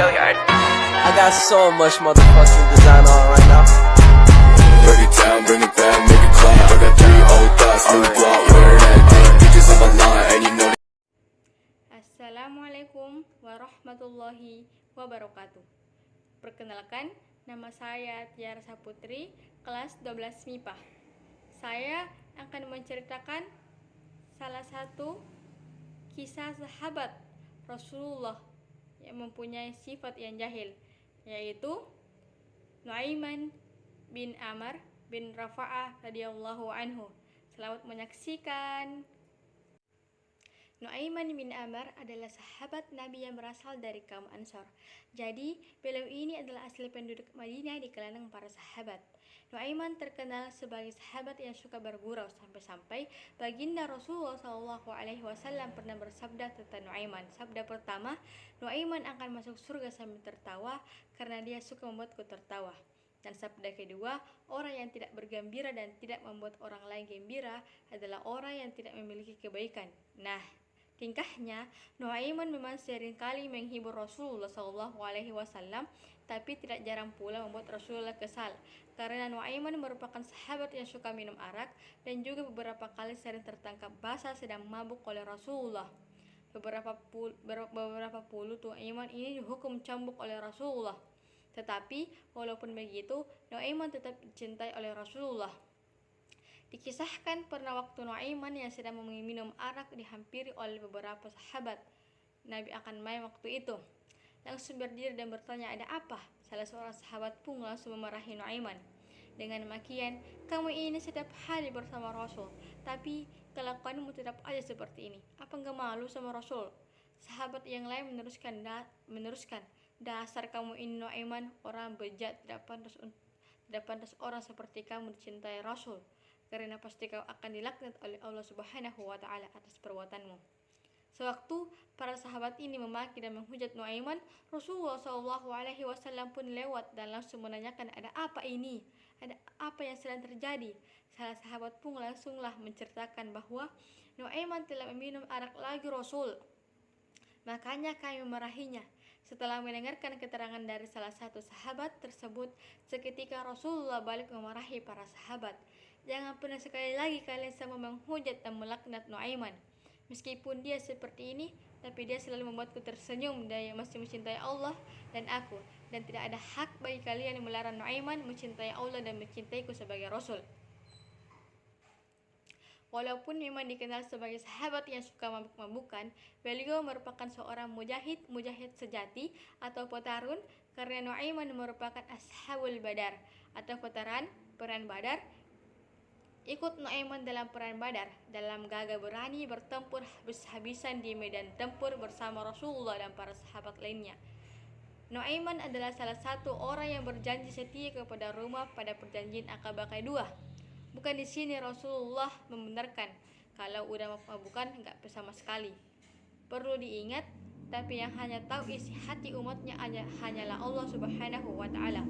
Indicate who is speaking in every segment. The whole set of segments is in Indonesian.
Speaker 1: I got so much motherfucking design on right now.
Speaker 2: Break it down, bring it back, make it clap. I got 3 old thoughts, new block, wear that thing. Bitches on my line, and you know.
Speaker 3: Assalamualaikum warahmatullahi wabarakatuh. Perkenalkan, nama saya Tiara Saputri, kelas 12 MIPA. Saya akan menceritakan salah satu kisah sahabat Rasulullah yang mempunyai sifat yang jahil, yaitu Nuaiman bin Amr bin Rafa'ah radhiyallahu anhu. Selamat menyaksikan. Nuaiman bin Amr adalah sahabat Nabi yang berasal dari kaum Ansor. Jadi, beliau ini adalah asli penduduk Madinah di kalangan para sahabat. Nuaiman terkenal sebagai sahabat yang suka bergurau sampai-sampai baginda Rasulullah SAW pernah bersabda tentang Nuaiman. Sabda pertama, Nuaiman akan masuk surga sambil tertawa karena dia suka membuatku tertawa. Dan sabda kedua, orang yang tidak bergembira dan tidak membuat orang lain gembira adalah orang yang tidak memiliki kebaikan. Nah, tingkahnya, Nuaiman memang seringkali menghibur Rasulullah SAW, tapi tidak jarang pula membuat Rasulullah kesal. Karena Nuaiman merupakan sahabat yang suka minum arak dan juga beberapa kali sering tertangkap basah sedang mabuk oleh Rasulullah. Beberapa puluh Nuaiman ini dihukum cambuk oleh Rasulullah. Tetapi, walaupun begitu, Nuaiman tetap dicintai oleh Rasulullah. Dikisahkan pernah waktu Nuaiman yang sedang meminum arak dihampiri oleh beberapa sahabat. Nabi akan main waktu itu. Langsung berdiri dan bertanya, ada apa? Salah seorang sahabat pun langsung memarahi Nuaiman dengan makian, kamu ini setiap hari bersama Rasul, tapi kelakuanmu tetap aja seperti ini. Apa enggak malu sama Rasul? Sahabat yang lain meneruskan, dasar kamu ini Nuaiman, orang bejat, tidak pantas orang seperti kamu dicintai Rasul. Karena pasti kau akan dilaknat oleh Allah Subhanahu wa Ta'ala atas perbuatanmu. Sewaktu para sahabat ini memaki dan menghujat Nuaiman, Rasulullah SAW pun lewat dan langsung menanyakan, ada apa ini? Ada apa yang sedang terjadi? Salah sahabat pun langsunglah menceritakan bahwa Nuaiman telah meminum arak lagi Rasul. Makanya kami memarahinya. Setelah mendengarkan keterangan dari salah satu sahabat tersebut, seketika Rasulullah balik memarahi para sahabat. Jangan pernah sekali lagi kalian sama menghujat dan melaknat Nuaiman. Meskipun dia seperti ini, tapi dia selalu membuatku tersenyum dan masih mencintai Allah dan aku. Dan tidak ada hak bagi kalian yang melarang Nuaiman mencintai Allah dan mencintaiku sebagai Rasul. Walaupun memang dikenal sebagai sahabat yang suka mabuk-mabukan, beliau merupakan seorang mujahid sejati atau petarun karena Nuaiman merupakan ashabul badar atau veteran perang Badar. Ikut Nuaiman dalam perang Badar, dalam gagah berani bertempur habis-habisan di medan tempur bersama Rasulullah dan para sahabat lainnya. Nuaiman adalah salah satu orang yang berjanji setia kepada rumah pada perjanjian Aqabah kedua. Bukan di sini Rasulullah membenarkan kalau udah mabukan enggak sama sekali. Perlu diingat, tapi yang hanya tahu isi hati umatnya hanyalah Allah Subhanahu wa Ta'ala.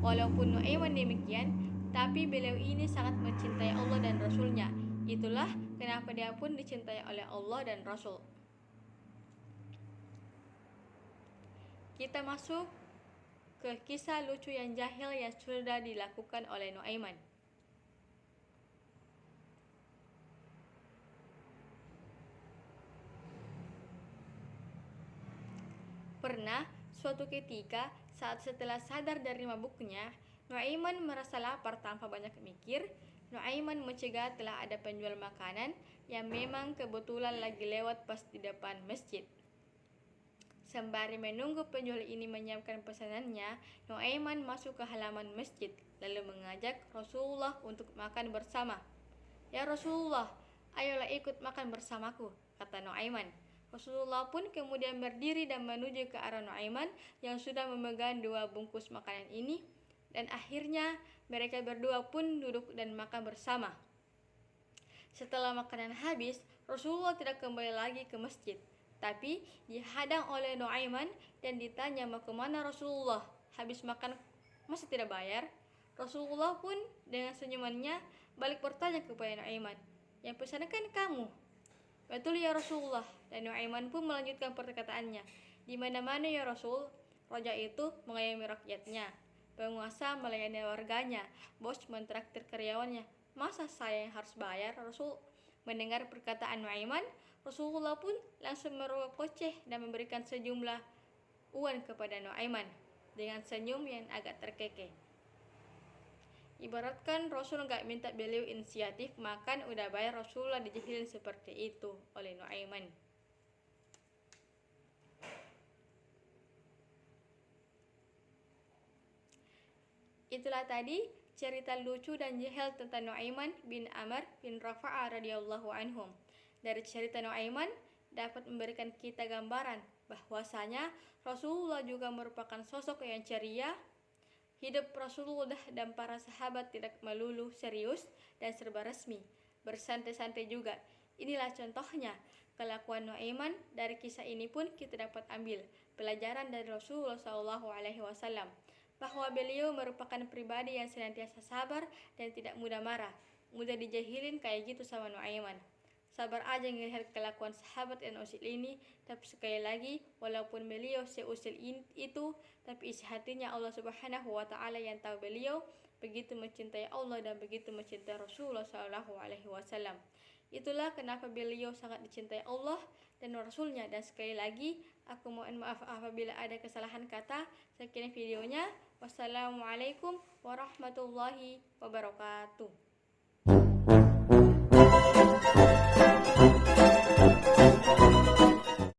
Speaker 3: Walaupun Nuaiman demikian, tapi beliau ini sangat mencintai Allah dan Rasulnya. Itulah kenapa dia pun dicintai oleh Allah dan Rasul. Kita masuk ke kisah lucu yang jahil yang sudah dilakukan oleh Nuaiman. Pernah suatu ketika saat setelah sadar dari mabuknya, Nuaiman merasa lapar tanpa banyak mikir. Nuaiman mencegah telah ada penjual makanan yang memang kebetulan lagi lewat pas di depan masjid. Sembari menunggu penjual ini menyiapkan pesanannya, Nuaiman masuk ke halaman masjid lalu mengajak Rasulullah untuk makan bersama. Ya Rasulullah, ayolah ikut makan bersamaku, kata Nuaiman. Rasulullah pun kemudian berdiri dan menuju ke arah Nuaiman yang sudah memegang 2 bungkus makanan ini. Dan akhirnya mereka berdua pun duduk dan makan bersama. Setelah makanan habis, Rasulullah tidak kembali lagi ke masjid, tapi dihadang oleh Nuaiman dan ditanya mau kemana Rasulullah. Habis makan masa tidak bayar? Rasulullah pun dengan senyumannya balik bertanya kepada Nuaiman, yang pesankan kamu? Betul ya Rasulullah. Dan Nuaiman pun melanjutkan perkataannya, Di mana-mana ya Rasul, raja itu mengayomi rakyatnya, penguasa melayani warganya, bos mentraktir karyawannya. Masa saya yang harus bayar, Rasul? Mendengar perkataan Nuaiman, Rasulullah pun langsung merogoh koceh dan memberikan sejumlah uang kepada Nuaiman dengan senyum yang agak terkekeh. Ibaratkan Rasul nggak minta beliau inisiatif makan, udah bayar Rasulullah dijahilin seperti itu oleh Nuaiman. Itulah tadi cerita lucu dan jahil tentang Nuaiman bin Amr bin Rafa'ah radhiyallahu anhum. Dari cerita Nuaiman dapat memberikan kita gambaran bahwasanya Rasulullah juga merupakan sosok yang ceria. Hidup Rasulullah dan para sahabat tidak melulu serius dan serba resmi, bersantai-santai juga. Inilah contohnya kelakuan Nuaiman. Dari kisah ini pun kita dapat ambil pelajaran dari Rasulullah SAW bahwa beliau merupakan pribadi yang senantiasa sabar dan tidak mudah marah, mudah dijahilin kayak gitu sama Nuaiman. Sabar aja ngelihat kelakuan sahabat yang usil ini, tapi sekali lagi walaupun beliau seusil itu, tapi isi hatinya Allah Subhanahu wa taala yang tahu beliau begitu mencintai Allah dan begitu mencintai Rasulullah SAW. Itulah kenapa beliau sangat dicintai Allah dan Rasulnya. Dan sekali lagi aku mohon maaf apabila ada kesalahan kata. Sekian videonya. Wassalamualaikum warahmatullahi wabarakatuh.